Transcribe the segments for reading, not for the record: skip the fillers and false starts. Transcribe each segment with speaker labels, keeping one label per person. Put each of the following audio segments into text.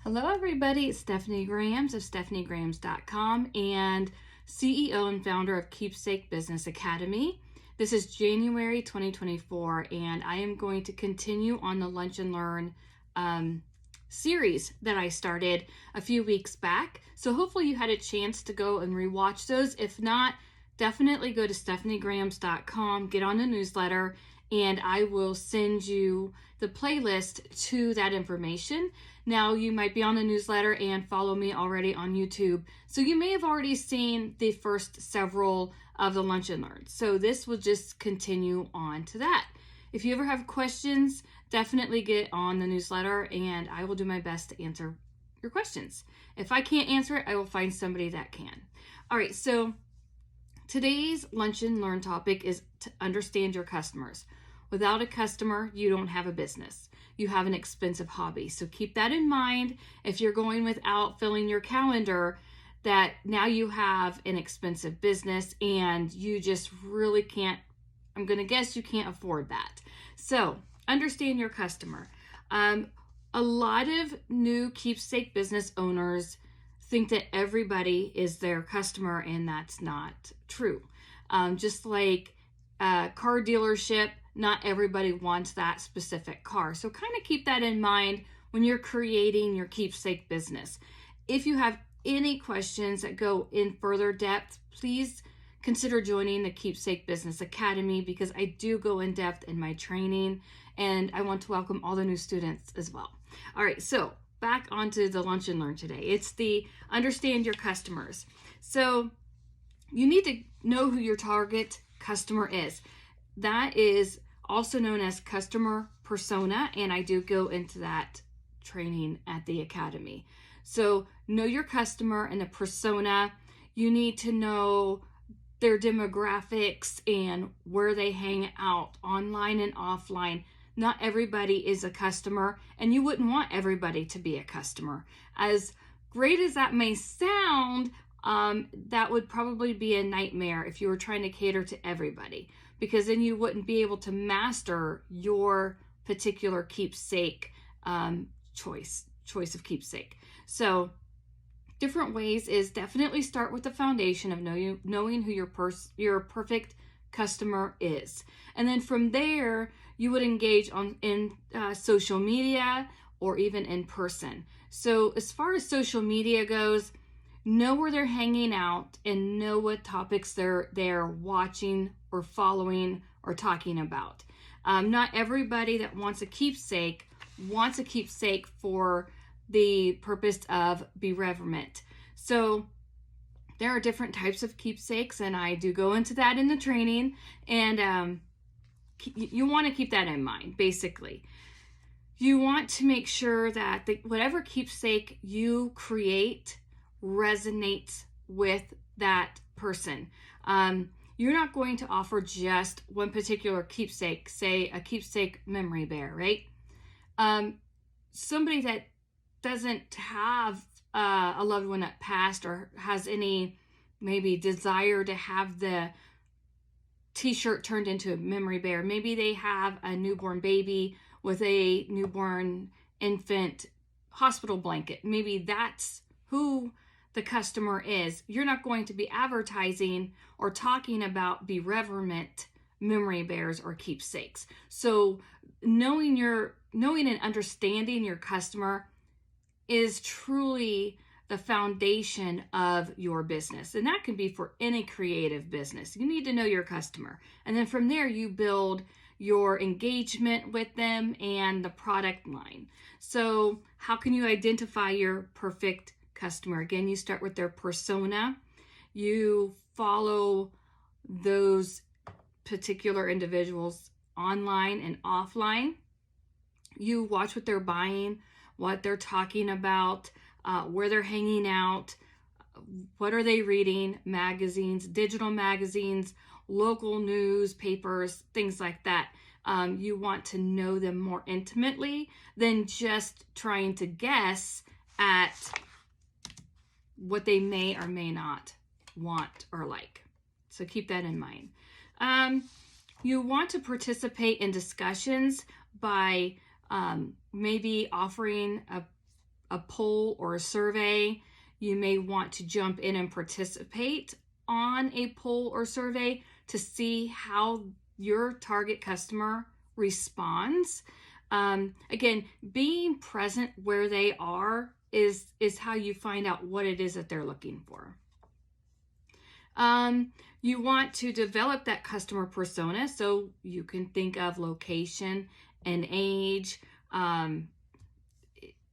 Speaker 1: Hello everybody, it's Stephanie Grams of stephaniegrams.com and CEO and founder of Keepsake Business Academy. This is January 2024 and I am going to continue on the Lunch and Learn series that I started a few weeks back. So hopefully you had a chance to go and rewatch those. If not, definitely go to stephaniegrams.com, get on the newsletter, and I will send you the playlist to that information. Now, you might be on the newsletter and follow me already on YouTube, so you may have already seen the first several of the Lunch and Learn. So this will just continue on to that. If you ever have questions, definitely get on the newsletter and I will do my best to answer your questions. If I can't answer it, I will find somebody that can. All right, so today's Lunch and Learn topic is to understand your customers. Without a customer, you don't have a business. You have an expensive hobby. So keep that in mind if you're going without filling your calendar, that now you have an expensive business and you just really can't, I'm going to guess you can't afford that. So understand your customer. A lot of new keepsake business owners think that everybody is their customer, and that's not true. Just like a car dealership, not everybody wants that specific car. So kind of keep that in mind when you're creating your keepsake business. If you have any questions that go in further depth, please consider joining the Keepsake Business Academy, because I do go in depth in my training and I want to welcome all the new students as well. All right, so back onto the Lunch and Learn today. It's the understand your customers. So you need to know who your target customer is. That is also known as customer persona, and I do go into that training at the academy. So know your customer and the persona. You need to know their demographics and where they hang out online and offline. Not everybody is a customer, and you wouldn't want everybody to be a customer. As great as that may sound, that would probably be a nightmare if you were trying to cater to everybody, because then you wouldn't be able to master your particular keepsake choice of keepsake. So different ways is definitely start with the foundation of knowing who your perfect customer is, and then from there you would engage in social media or even in person. So as far as social media goes, know where they're hanging out and know what topics they're watching or following or talking about. Not everybody that wants a keepsake for the purpose of bereavement. So there are different types of keepsakes, and I do go into that in the training, and you want to keep that in mind. Basically, you want to make sure that whatever keepsake you create resonates with that person. You're not going to offer just one particular keepsake, say a keepsake memory bear, right? Somebody that doesn't have a loved one that passed or has any maybe desire to have the t-shirt turned into a memory bear. Maybe they have a newborn baby with a newborn infant hospital blanket. Maybe that's who the customer is. You're not going to be advertising or talking about bereavement memory bears or keepsakes. So knowing and understanding your customer is truly the foundation of your business. And that can be for any creative business. You need to know your customer. And then from there, you build your engagement with them and the product line. So how can you identify your perfect customer? Again, you start with their persona. You follow those particular individuals online and offline. You watch what they're buying, what they're talking about, where they're hanging out, what are they reading, magazines, digital magazines, local newspapers, things like that. You want to know them more intimately than just trying to guess at what they may or may not want or like. So keep that in mind. You want to participate in discussions by maybe offering a a poll or a survey. You may want to jump in and participate on a poll or survey to see how your target customer responds. Again, being present where they are is how you find out what it is that they're looking for. You want to develop that customer persona, so you can think of location and age,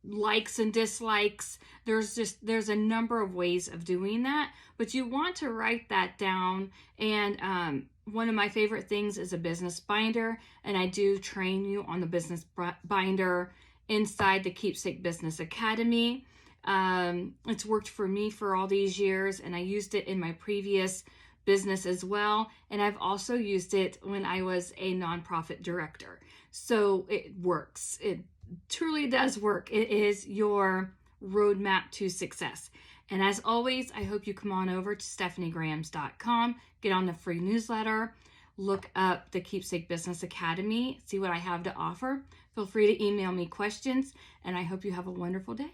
Speaker 1: likes and dislikes. There's a number of ways of doing that, but you want to write that down. And one of my favorite things is a business binder, and I do train you on the business binder inside the Keepsake Business Academy. It's worked for me for all these years, and I used it in my previous business as well. And I've also used it when I was a nonprofit director. So it works. It truly does work. It is your roadmap to success. And as always, I hope you come on over to stephaniegrams.com, get on the free newsletter, look up the Keepsake Business Academy, see what I have to offer. Feel free to email me questions, and I hope you have a wonderful day.